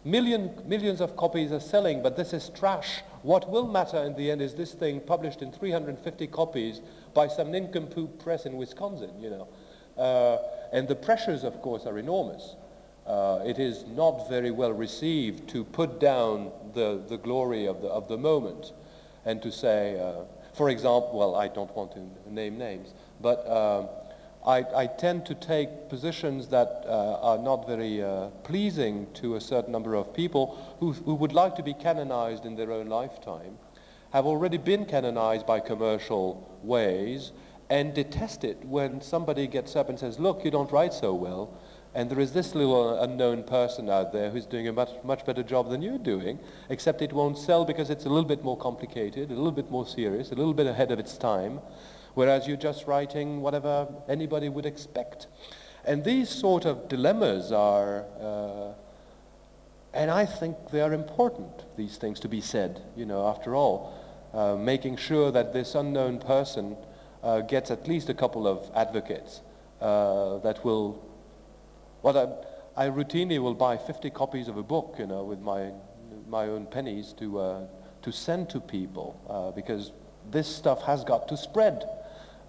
millions of copies are selling, but this is trash. What will matter in the end is this thing published in 350 copies by some nincompoop press in Wisconsin, you know. And the pressures, of course, are enormous. It is not very well received to put down the glory of the moment and to say, for example, well, I don't want to name names, but I tend to take positions that are not very pleasing to a certain number of people who would like to be canonized in their own lifetime, have already been canonized by commercial ways, and detest it when somebody gets up and says, look, you don't write so well, and there is this little unknown person out there who's doing a much better job than you're doing, except it won't sell because it's a little bit more complicated, a little bit more serious, a little bit ahead of its time, whereas you're just writing whatever anybody would expect. And these sort of dilemmas are, and I think they are important, these things to be said, you know, after all, making sure that this unknown person gets at least a couple of advocates that will, I routinely will buy 50 copies of a book, you know, with my own pennies to send to people, because this stuff has got to spread.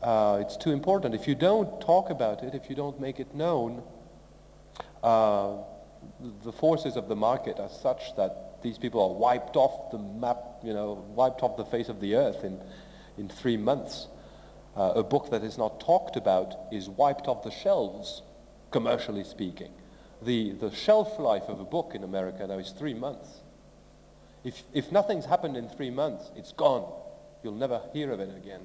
It's too important. If you don't talk about it, if you don't make it known, the forces of the market are such that these people are wiped off the map, you know, wiped off the face of the earth in 3 months. A book that is not talked about is wiped off the shelves, commercially speaking. The shelf life of a book in America now is 3 months. If nothing's happened in 3 months, it's gone. You'll never hear of it again.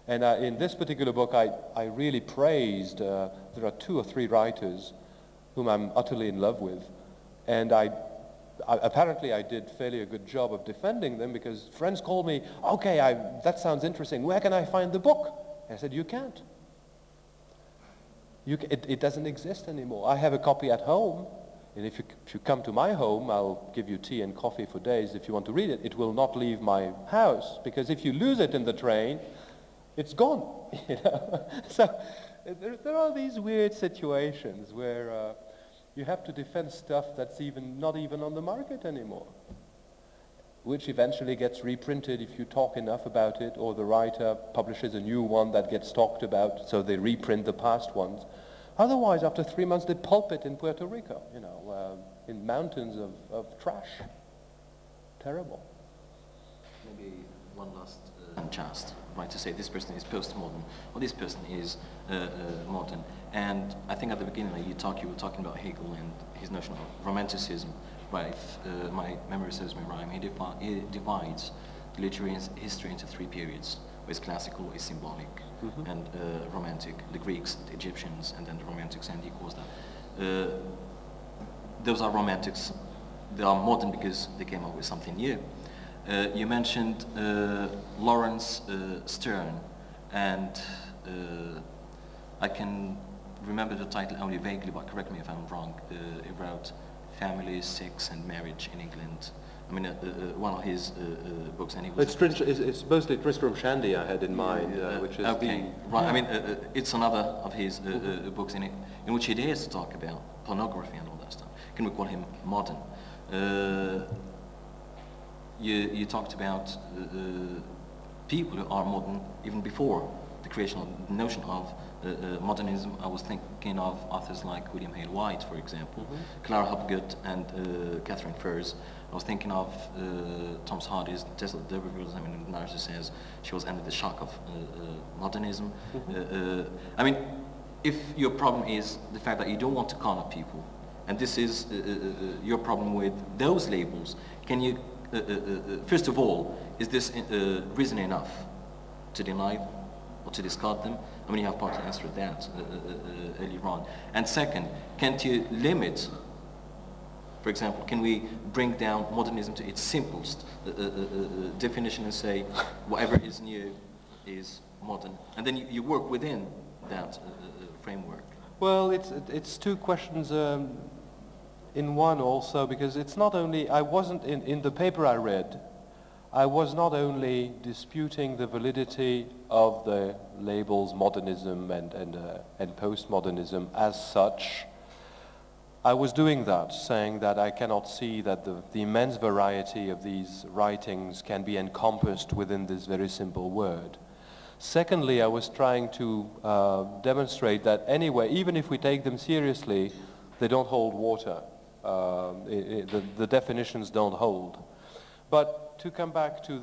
And in this particular book, I really praised, there are 2 or 3 writers whom I'm utterly in love with. And apparently I did fairly a good job of defending them, because friends called me, okay, that sounds interesting. Where can I find the book? I said, you can't. It doesn't exist anymore. I have a copy at home. And if you come to my home, I'll give you tea and coffee for days if you want to read it. It will not leave my house, because if you lose it in the train, it's gone. You know? So there are these weird situations where you have to defend stuff that's not even on the market anymore, which eventually gets reprinted if you talk enough about it, or the writer publishes a new one that gets talked about, so they reprint the past ones. Otherwise, after 3 months, they pulp it in Puerto Rico, you know, in mountains of trash. Terrible. Maybe one last chance, right, to say this person is postmodern, or this person is modern. And I think at the beginning you were talking about Hegel and his notion of romanticism, right? If my memory serves me right, he divides the literary history into 3 periods. Is classical, is symbolic, and romantic. The Greeks, the Egyptians, and then the Romantics, and he calls that. Those are romantics. They are modern because they came up with something new. You mentioned Lawrence Sterne, and I can remember the title only vaguely, but correct me if I'm wrong. He wrote Family, Sex, and Marriage in England. I mean, one of his books, and he was... It's mostly Tristram Shandy I had in mind, which is okay, right. Yeah. I mean, it's another of his books in which he dares to talk about pornography and all that stuff. Can we call him modern? You talked about people who are modern even before the creation of the notion of modernism. I was thinking of authors like William Hale White, for example, Clara Hopgood and Catherine Furze. I was thinking of Thomas Hardy's Tesla D'Urberville's. I mean, Narcissus says she was under the shock of modernism. I mean, if your problem is the fact that you don't want to corner people, and this is your problem with those labels, can you, first of all, is this reason enough to deny them or to discard them? I mean, you have partly answered that earlier on. And second, can't you limit? For example, can we bring down modernism to its simplest definition and say whatever is new is modern, and then you work within that framework? Well, it's 2 questions in one also, because it's not only, I wasn't in the paper I read, I was not only disputing the validity of the labels modernism and postmodernism as such. I was doing that, saying that I cannot see that the immense variety of these writings can be encompassed within this very simple word. Secondly, I was trying to demonstrate that anyway, even if we take them seriously, they don't hold water. The definitions don't hold. But to come back to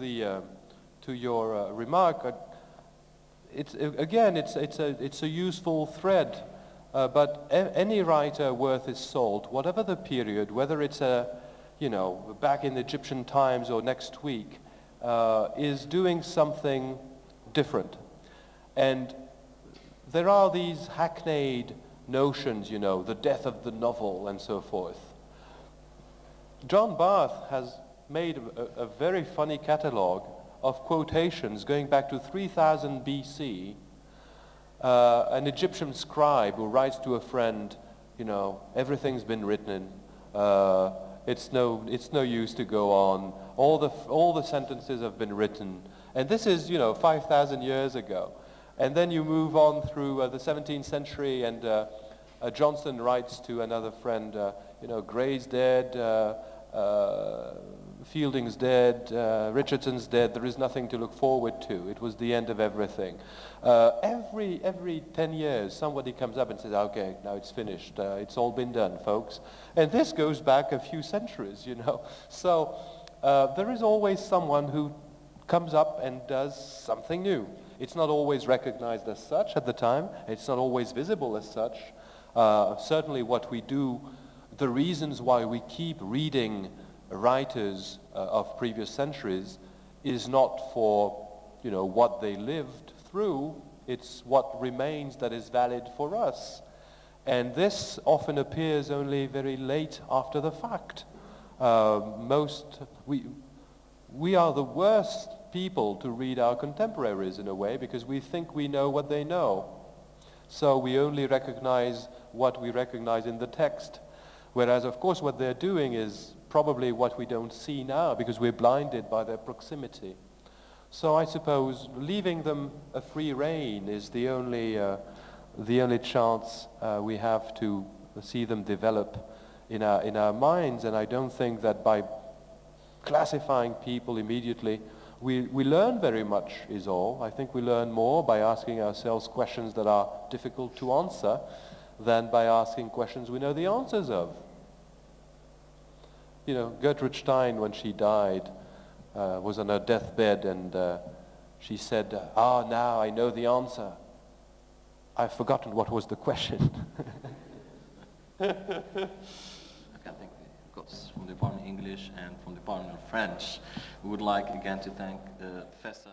your remark, it's a useful thread. But any writer worth his salt, whatever the period, whether it's back in Egyptian times or next week, is doing something different. And there are these hackneyed notions, the death of the novel and so forth. John Barth has made a very funny catalogue of quotations going back to 3000 BC. An Egyptian scribe who writes to a friend, everything's been written, it's no use to go on, all the sentences have been written, and this is 5,000 years ago. And then you move on through the 17th century, and Johnson writes to another friend, Gray's dead, Fielding's dead, Richardson's dead, there is nothing to look forward to. It was the end of everything. Every 10 years somebody comes up and says, okay, now it's finished, it's all been done, folks. And this goes back a few centuries, So there is always someone who comes up and does something new. It's not always recognized as such at the time, it's not always visible as such, Certainly what we do, the reasons why we keep reading writers of previous centuries is not for, you know, what they lived through, it's what remains that is valid for us. And this often appears only very late after the fact. We are the worst people to read our contemporaries in a way because we think we know what they know. So we only recognize what we recognize in the text. Whereas, of course, what they're doing is probably what we don't see now because we're blinded by their proximity. So I suppose leaving them a free rein is the only chance we have to see them develop in our minds. And I don't think that by classifying people immediately, we learn very much is all. I think we learn more by asking ourselves questions that are difficult to answer than by asking questions we know the answers of. You know, Gertrude Stein, when she died, was on her deathbed and she said, now I know the answer. I've forgotten what was the question. I think we got from the Department of English and from the Department of French. We would like again to thank Professor